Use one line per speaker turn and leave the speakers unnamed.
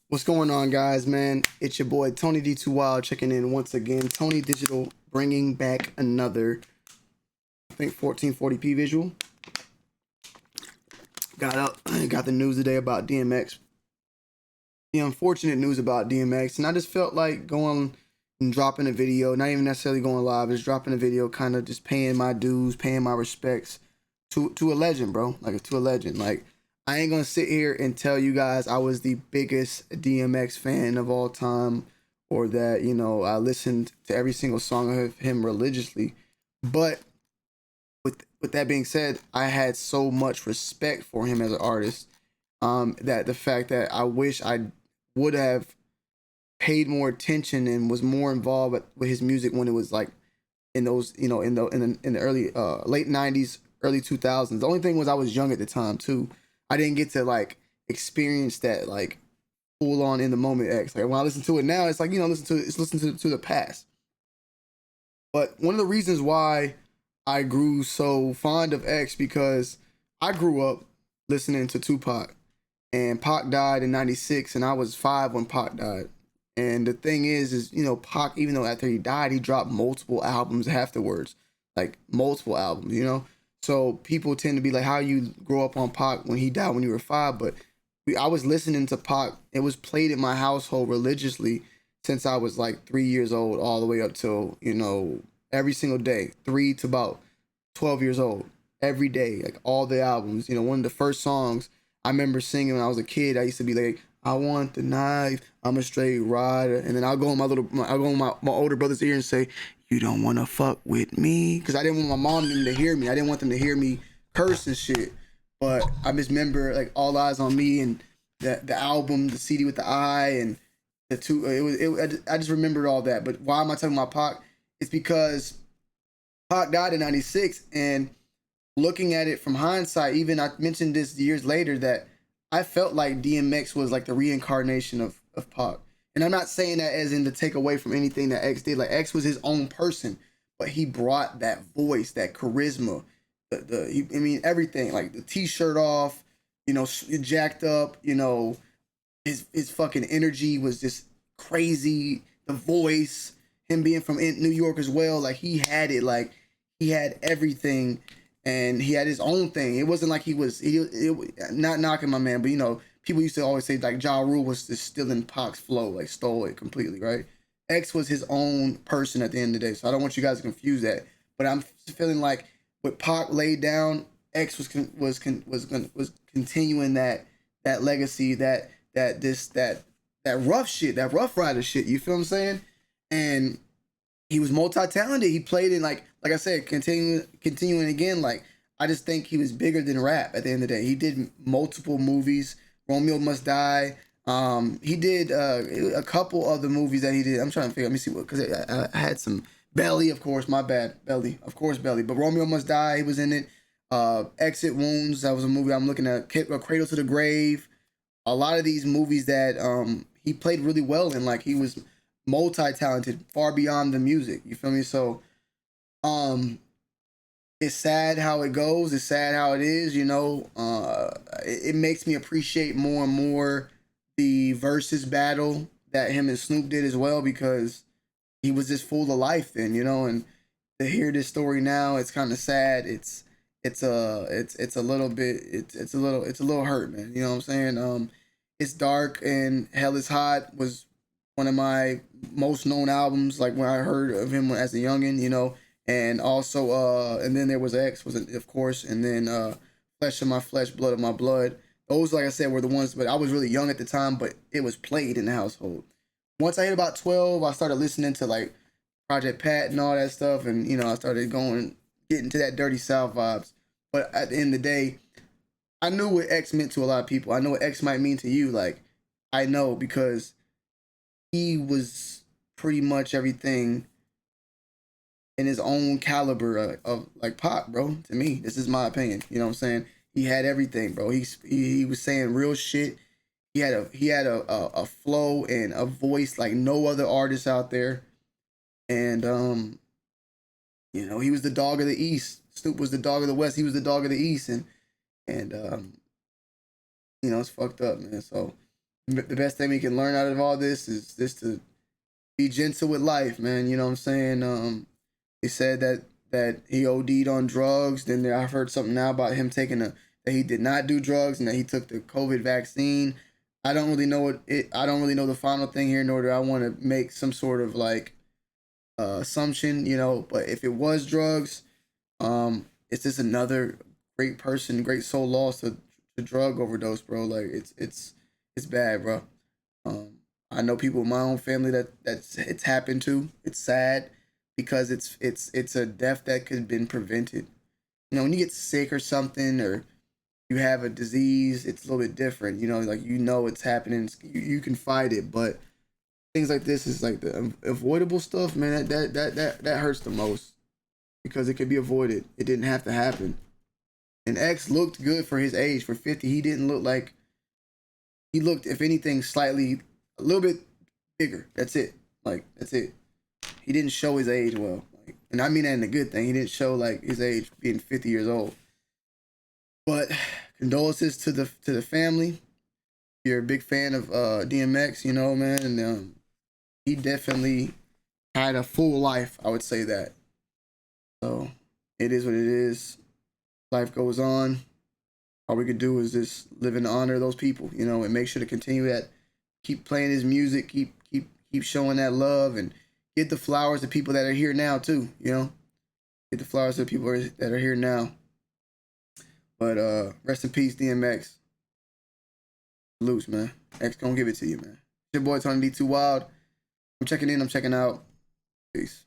What's going on, guys, man? It's your boy Tony D2 Wild checking in once again. Tony Digital bringing back another, I think, 1440p visual. Got the news today about DMX. The unfortunate news about DMX, and I just felt like going and dropping a video, not even necessarily going live, just dropping a video, kind of just paying my dues, paying my respects to a legend, bro. Like to a legend. Like I ain't gonna sit here and tell you guys I was the biggest DMX fan of all time, or that I listened to every single song of him religiously. But with that being said, I had so much respect for him as an artist, that the fact that I wish I would have paid more attention and was more involved with his music when it was like in those in the early late 90s, early 2000s. The only thing was I was young at the time too. I didn't get to like experience that like full on in the moment X. Like when I listen to it now, it's like listen to the past. But one of the reasons why I grew so fond of X, because I grew up listening to Tupac, and Pac died in '96, and I was 5 when Pac died. And the thing is Pac, even though after he died, he dropped multiple albums afterwards, like multiple albums. So people tend to be like, how you grow up on Pac when he died when you were 5? But I was listening to Pac. It was played in my household religiously since I was like 3 years old, all the way up till every single day, 3 to about 12 years old, every day, like all the albums. One of the first songs I remember singing when I was a kid, I used to be like, I want the knife, I'm a straight rider. And then I'll go in my older brother's ear and say, you don't want to fuck with me. Because I didn't want my mom and them to hear me. I didn't want them to hear me curse and shit. But I just remember like All Eyes on Me, and the album, the CD with the eye, and the two, I just remembered all that. But why am I talking about Pac? It's because Pac died in '96, and looking at it from hindsight, even I mentioned this years later, that I felt like DMX was like the reincarnation of Pac. And I'm not saying that as in to take away from anything that X did. Like X was his own person, but he brought that voice, that charisma, everything. Like the t-shirt off, jacked up, his fucking energy was just crazy. The voice, him being from New York as well, like he had it, like he had everything, and he had his own thing. It wasn't like not knocking my man, but people used to always say like Ja Rule was just stealing Pac's flow, like stole it completely, right? X was his own person at the end of the day, so I don't want you guys to confuse that. But I'm feeling like what Pac laid down, X was continuing that legacy, that rough shit, that rough rider shit. You feel what I'm saying? And he was multi-talented. He played in like I said, continuing again. Like I just think he was bigger than rap at the end of the day. He did multiple movies. Romeo Must Die. He did a couple of the movies that he did. I'm trying to figure. Let me see what, because I had some Belly, of course. My bad, Belly, of course, Belly. But Romeo Must Die, he was in it. Exit Wounds, that was a movie I'm looking at. Cradle to the Grave. A lot of these movies that he played really well in. Like he was multi-talented, far beyond the music. You feel me? So um it's sad how it goes. It's sad how it is. It makes me appreciate more and more the versus battle that him and Snoop did as well, because he was just full of life then, and to hear this story now, it's kind of sad. It's a little bit, it's a little hurt, man. You know what I'm saying? It's Dark and Hell is Hot was one of my most known albums, like when I heard of him as a youngin. And also and then there was X, was of course, and then Flesh of My Flesh, Blood of My Blood. Those, like I said, were the ones, but I was really young at the time, but it was played in the household. Once I hit about 12, I started listening to like Project Pat and all that stuff, and I started getting to that Dirty South vibes. But at the end of the day, I knew what X meant to a lot of people. I know what X might mean to you. Like I know, because he was pretty much everything in his own caliber of like Pac, bro. To me, this is my opinion. You know what I'm saying? He had everything, bro. He was saying real shit. He had a flow and a voice like no other artist out there. And he was the dog of the East. Snoop was the dog of the West. He was the dog of the East, and it's fucked up, man. So the best thing we can learn out of all this is just to be gentle with life, man. You know what I'm saying? He said that he OD'd on drugs. Then I've heard something now about him taking that he did not do drugs and that he took the COVID vaccine. I don't really know I don't really know the final thing here, nor do I want to make some sort of like assumption, you know. But if it was drugs, it's just another great person, great soul lost to drug overdose, bro. Like it's bad, bro. I know people in my own family that's it's happened to. It's sad because it's a death that could have been prevented. You know, when you get sick or something, or you have a disease, it's a little bit different. You know, like you know it's happening, you can fight it. But things like this is like the avoidable stuff, man. That hurts the most because it could be avoided. It didn't have to happen. And X looked good for his age. For 50, he didn't look like, he looked, if anything, slightly a little bit bigger. That's it. Like that's it. He didn't show his age well. Like, and I mean that in a good thing. He didn't show like his age being 50 years old. But condolences to the family. If you're a big fan of DMX, you know, man, and he definitely had a full life. I would say that. So it is what it is. Life goes on. All we could do is just live in honor of those people, you know, and make sure to continue that. Keep playing his music. Keep showing that love, and get the flowers to people that are here now too. You know, get the flowers to people that are here now. But rest in peace, DMX. Salutes, man. X gonna give it to you, man. It's your boy Tony D2 Wild. I'm checking in. I'm checking out. Peace.